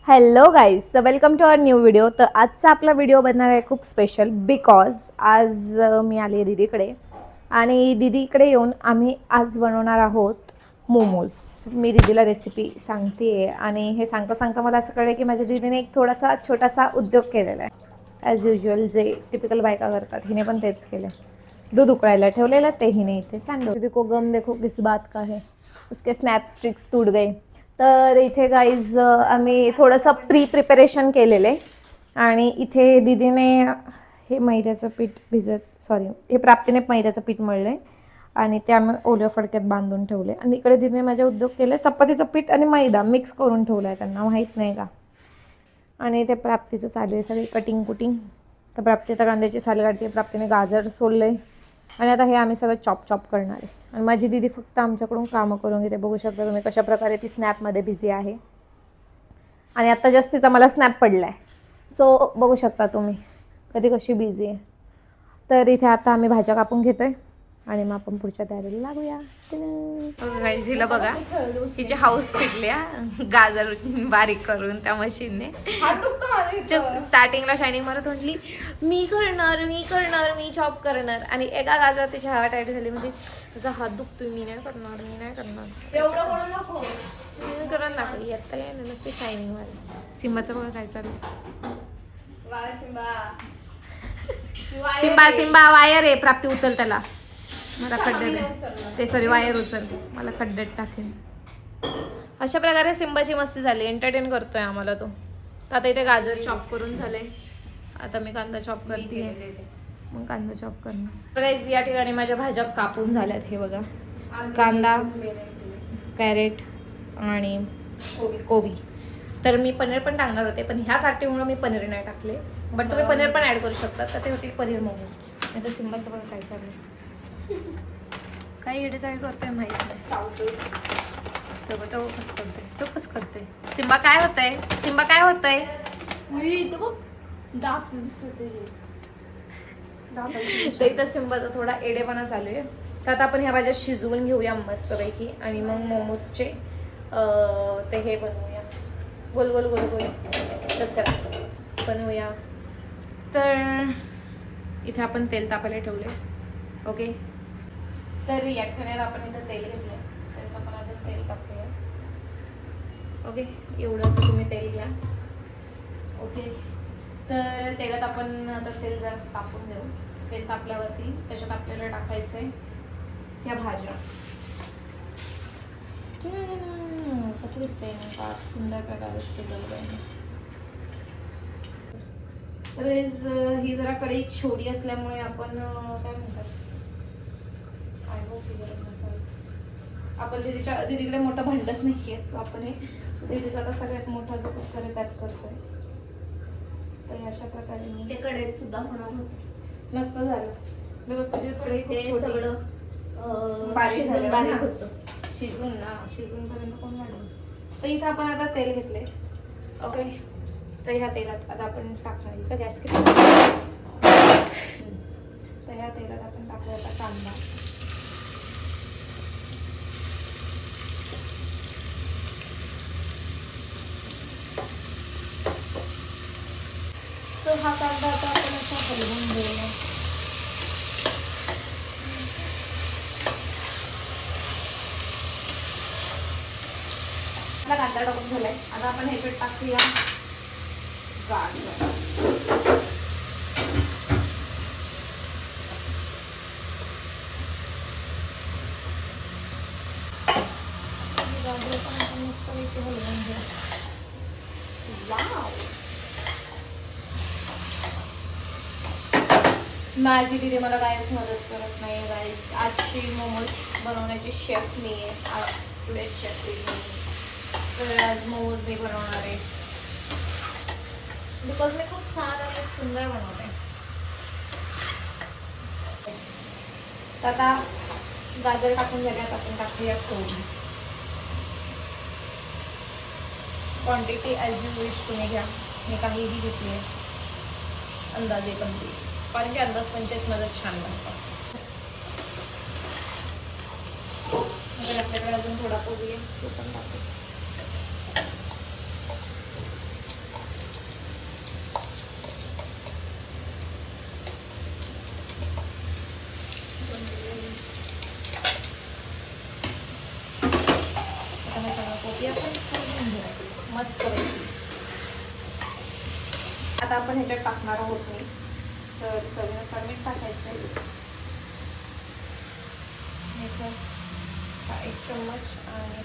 Hello guys, welcome to our new video. तर आजचा आपला व्हिडिओ बनणार आहे खूप स्पेशल बिकॉज आज मी आली आहे दीदीकडे आणि दीदीकडे येऊन आम्ही आज बनवणार आहोत मोमोज. मी दीदीला रेसिपी सांगते आहे आणि हे सांगता सांगता मला असं कळलं की माझ्या दीदीने एक थोडासा छोटासा उद्योग केलेला आहे. ॲज युजल जे टिपिकल बायका करतात, हिने पण तेच केलं. दूध उकळायला ठेवलेलं ते हिने इथे सँडविच. दीदी को गम देखो किस बात का है, उसके स्नॅपस्टिक्स टूट गए. तर इथे गाईज आम्ही थोडंसं प्रिपरेशन केलेलं आहे आणि इथे दीदीने हे मैद्याचं पीठ हे प्राप्तीने मैद्याचं पीठ मळलं आहे आणि ते आम्ही ओल्या फडक्यात बांधून ठेवले. आणि इकडे दीदीने माझे उद्योग केले, चपातीचं पीठ आणि मैदा मिक्स करून ठेवलं आहे, त्यांना माहीत नाही का. आणि ते प्राप्तीचं चालू आहे सगळी कटिंग कुटिंग. तर प्राप्ती आता कांद्याची साल काढते, प्राप्तीने गाजर सोललं आहे आणि आता हे आम्ही सगळं चॉप करणार आहे. आणि माझी दीदी फक्त आमच्याकडून कामं करून घेते. बघू शकता तुम्ही कशा प्रकारे ती स्नॅपमध्ये बिझी आहे. आणि आत्ता जास्त तिचा मला स्नॅप पडला आहे, सो बघू शकता तुम्ही कधी कशी बिझी आहे. तर इथे आता आम्ही भाज्या कापून घेतो आहे आणि मग आपण पुढच्या तयारीला लागूया. हिला बघा, तिची हाऊस फिटल्या गाजर बारीक करून त्या मशीनने. स्टार्टिंगला शायनिंग मारत म्हटली मी करणार मी चॉप करणार आणि एका गाजर तिची हवा टाईट झाली. म्हणजे तिचा हात दुखतोय, मी नाही करणार एवढं करत दाखवली. आता काय ना नक्की शायनिंग मारली. सिंबाचं बघा काय चालू. सिंबा वायर आहे, प्राप्ती उचल त्याला. मला खड्ड्यात वायर उचल, मला खड्ड्यात टाकेल. अशा प्रकारे सिंबाची मस्ती झाली, एंटरटेन करतोय आम्हाला तो. आता इथे गाजर चॉप करून झाले, आता मी कांदा चॉप करते, मग कांदा चॉप करणार. तर गाईज या ठिकाणी माझ्या भाज्या कापून झाल्यात. हे बघा, कांदा, कॅरेट आणि कोबी. तर मी पनीर पण टाकणार होते, पण ह्या कार्टीमुळे मी पनीर नाही टाकले. बट तुम्ही पनीर पण ऍड करू शकता, तर ते होतील पनीर मोमोज. नाही तर सिंबाचं बघा काय चालू, काही एडेचाळी करतोय माहित नाही. तो कसं करते. सिंबा काय होतंय. तर इथं सिंबाचा थोडा एडेपणा चालू आहे. तर आता आपण ह्या भाज्या शिजवून घेऊया मस्तपैकी आणि मग मोमोजचे ते हे बनवूया, गोल बनवूया. तर इथे आपण तेल तापायला ठेवले. ओके, तर या ठिकाणी आपण इथं तेल घेतलं, त्याच्यात आपण अजून तेल टाकूया. ओके, एवढं असं तुम्ही तेल घ्या. ओके, तर तेलात आपण आता तेल जरा तापून देऊ. तेल तापल्यावरती त्याच्यात आपल्याला टाकायचं आहे ह्या भाज्या. कसं दिसतंय, फार सुंदर प्रकारे शिजवलं. तर ही जरा कढई छोटी असल्यामुळे आपण काय म्हणतात, आपण दीदीकडे मोठं भांडच नाही आहे, आपण हे दीदीचा आता सगळ्यात मोठा जो कुकर आहे त्यात करतोय. तर अशा प्रकारे मी ते कढईत सुद्धा होणार होतं, नसतं झालं व्यवस्थित. कढई खूप सगळं बारीक होतं, शिजून पर्यंत कोण वाढलं. तर इथं आपण आता तेल घेतले. ओके, तर ह्या तेलात आता आपण टाकणार इथं गॅस केला. तर ह्या तेलात आपण टाकूया आता कांदा. तर हा कांदा आता आपण असा हलवून घेऊया. कांदा टाकून झालाय, आता आपण ह्याच्यात टाकूया गाजर. गाजर पण आपण मस्त पैकी हलवून घेऊ. वाव, माझी दीदी मला काहीच मदत करत नाही गाईस. आजची मोमोज बनवण्याची शेफ मी आहे, टुडे शेफ. तर आज मोमोज मी बनवणार आहे बिकॉज मी खूप छान आणि खूप सुंदर बनवते. तर आता गाजर टाकून झाल्यात, आपण टाकूया कोबी. क्वांटिटी ॲज यू विश तुम्ही घ्या, मी काहीही घेतली आहे अंदाजे कमी, कारण की अंदाज पंचेच माझं छान बनतं. अगर आपल्याकडे अजून थोडा कोबी आहे तो पण टाकू. मस्त पैकी. आता आपण ह्याच्यात टाकणार आहोत मी, तर चवीनुसार मीठ टाकायचं आहे. 1 चम्मच आणि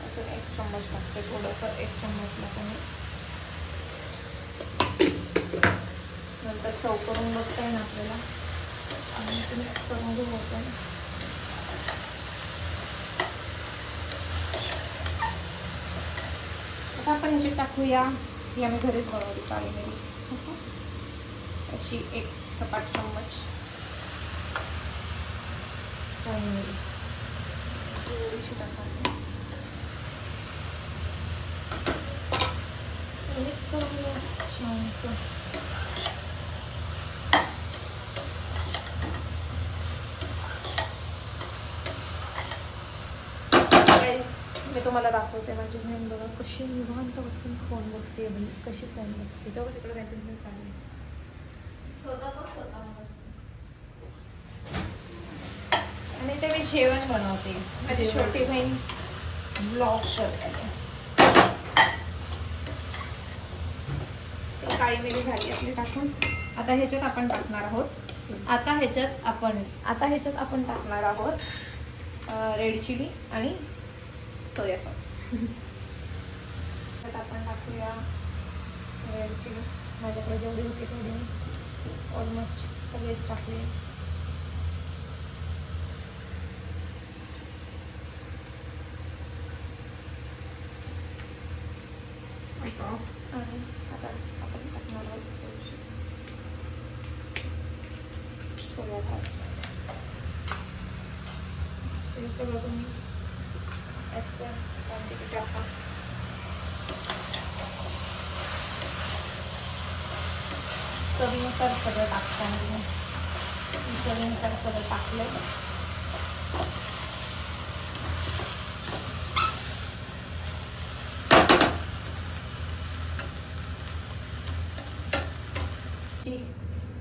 अजून 1 चम्मच टाकते थोडंसं. 1 चम्मचला कमी. नंतर चव करून बघता येईल आपल्याला आणि मिक्स करून घेऊ आपण. आता आपण ह्याच्यात टाकूया, ही आम्ही घरीच बनवली काळी मिरी, अशी 1 सपाट चम्मच काळी मिरी थोडीशी टाकायची. मिक्स करून घेऊ छानसं. मी तुम्हाला दाखवते माझी बहीण बघा कशी निवांत बसून फोन बघते. बहीण कशी फोन बघते तेव्हा तिकडे काहीतरी चालू स्वतः. आणि ते मी जेवण बनवते. माझी छोटी बहीण ब्लॉग करते. काळी मिरी झाली आपली टाकून. आता ह्याच्यात आपण टाकणार आहोत आता ह्याच्यात आपण टाकणार आहोत रेड चिली आणि सोया सॉस. त्यात आपण टाकूया रेड चिली. माझ्याकडे जेवढी होती तेवढी ऑलमोस्ट सगळेच टाकले. आणि आता आपण टाकणार आहोत सोया सॉस. हे सगळं तुम्ही ॲज पर क्वांटिटी टाका. चवीनुसार सगळं टाकताना चवीनुसार सगळं टाकलं.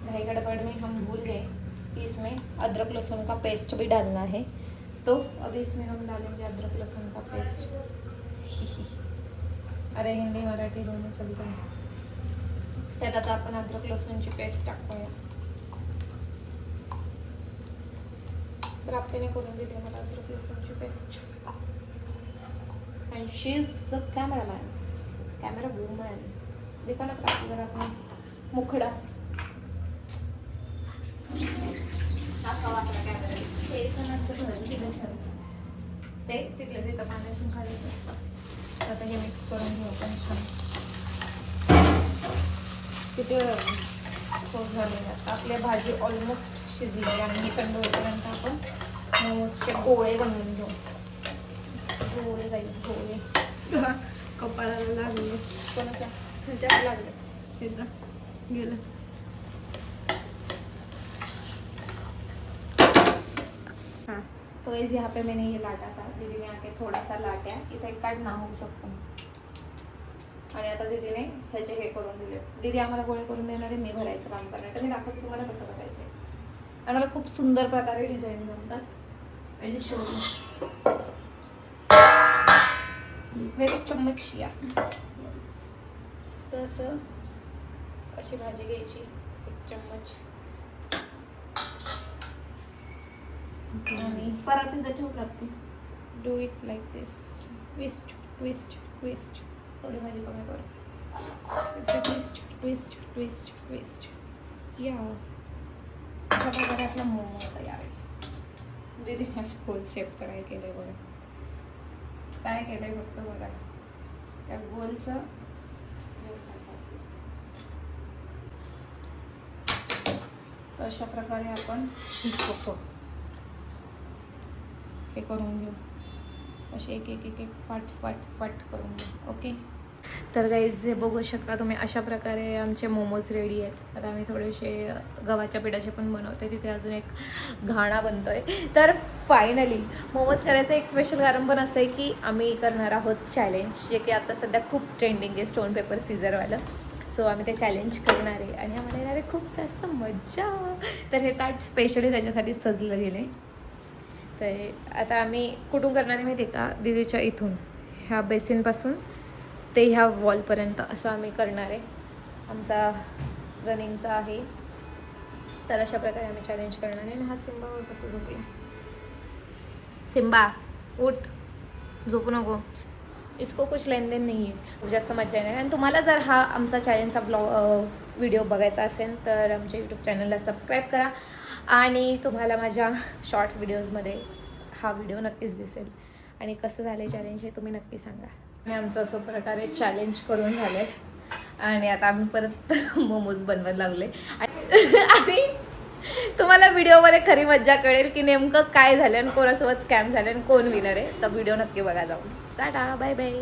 भाई गड़बड़ में हम भूल गए कि इसमें अदरक लहसुन का पेस्ट भी डालना है, तो अभी इसमें हम डालेंगे अदरक लहसुन का पेस्ट. अरे हिंदी मराठी दोनों चलते हैं. त्यात आता आपण अदरक लसूणची पेस्ट टाकूया. प्राप्तीने करून दिली मला अदरक लसूणची paste. And she is the cameraman, camera woman. देखा ना प्राप्ती जरा आपण मुखडा ते तिथले तिथं पाण्यातून काढायचं असतं. आता हे मिक्स करून घेऊ आपण छान. तिथे खूप झालेलं. आता आपल्या भाजी ऑलमोस्ट शिजली आणि ही थंड होईपर्यंत आपण मोमोजचे गोळे बनवून घेऊ. गोळे जाईल गोळे. कपाळाला लागले. कोणाच्या तुझ्या लागले गेलं. हाँ तो इस यहाँ पे मैंने ये लाटा था. दीदी ने आके थोडासा लाट्या. इथं एक काढ ना होऊ शकतो. आणि आता दीदीने ह्याचे हे करून दिले. दीदी आम्हाला गोळे करून देणार आहे, मी भरायचं काम करणार. तर मी दाखवते तुम्हाला कसं करायचं आहे. आणि मला खूप सुंदर प्रकारे डिझाईन जमतात आणि शोध मेरे चम्मच या. तर असं अशी भाजी घ्यायची 1 चम्मच आणि परत इथं ठेवू लागते. Do it like this. Twist twist twist. थोडी भाजी कमी कर. Twist twist twist twist. या घरातला मोमो तयार आहे. दीदीने गोल शेपचं काय केलं आहे बघा. काय केलं आहे फक्त बघा. त्या गोलचं तर अशा प्रकारे आपण हे करून घेऊ. असे एक एक एक एक फाट फाट फाट करून घेऊ. ओके. तर गाईज हे बघू शकता तुम्ही अशा प्रकारे आमचे मोमोज रेडी आहेत. आता आम्ही थोडेसे गव्हाच्या पिठाचे पण बनवते. तिथे अजून एक घाणा बनतोय. तर फायनली मोमोज करायचं एक स्पेशल कारण पण असं आहे की आम्ही करणार आहोत चॅलेंज, जे की आता सध्या खूप ट्रेंडिंग आहे, स्टोन पेपर सीझरवालं. सो आम्ही ते चॅलेंज करणार आहे आणि आम्हाला येणार आहे खूप जास्त मजा. तर हे ताट स्पेशली त्याच्यासाठी सजलं गेलं आहे. तर आता आम्ही कुठून करणार आहे माहिती आहे का, दीदीच्या इथून ह्या बेसिनपासून ते ह्या वॉलपर्यंत असं आम्ही करणार आहे. आमचा रनिंगचा आहे. तर अशा प्रकारे आम्ही चॅलेंज करणार आहे. आणि हा सिम्बा कसं झोपला. सिम्बा उठ, झोपू नको. इसको कुछ लेन देन नाही आहे. जास्त मजा येणार. आणि तुम्हाला जर हा आमचा चॅलेंजचा व्हिडिओ बघायचा असेल तर आमच्या यूट्यूब चॅनलला सबस्क्राईब करा. आणि तुम्हाला माझ्या शॉर्ट व्हिडिओजमध्ये हा व्हिडिओ नक्कीच दिसेल. आणि कसं झालं चॅलेंज हे तुम्ही नक्की सांगा. आणि आमचं असं प्रकारे चॅलेंज करून झालं आहे. आणि आता आम्ही परत मोमोज बनवायला लागले. आणि तुम्हाला व्हिडिओमध्ये खरी मज्जा कळेल की नेमकं काय झालं आणि कोणासोबत स्कॅम झालं आणि कोण विनर आहे. तर व्हिडिओ नक्की बघा जाऊन. Ta-ta, bye bye.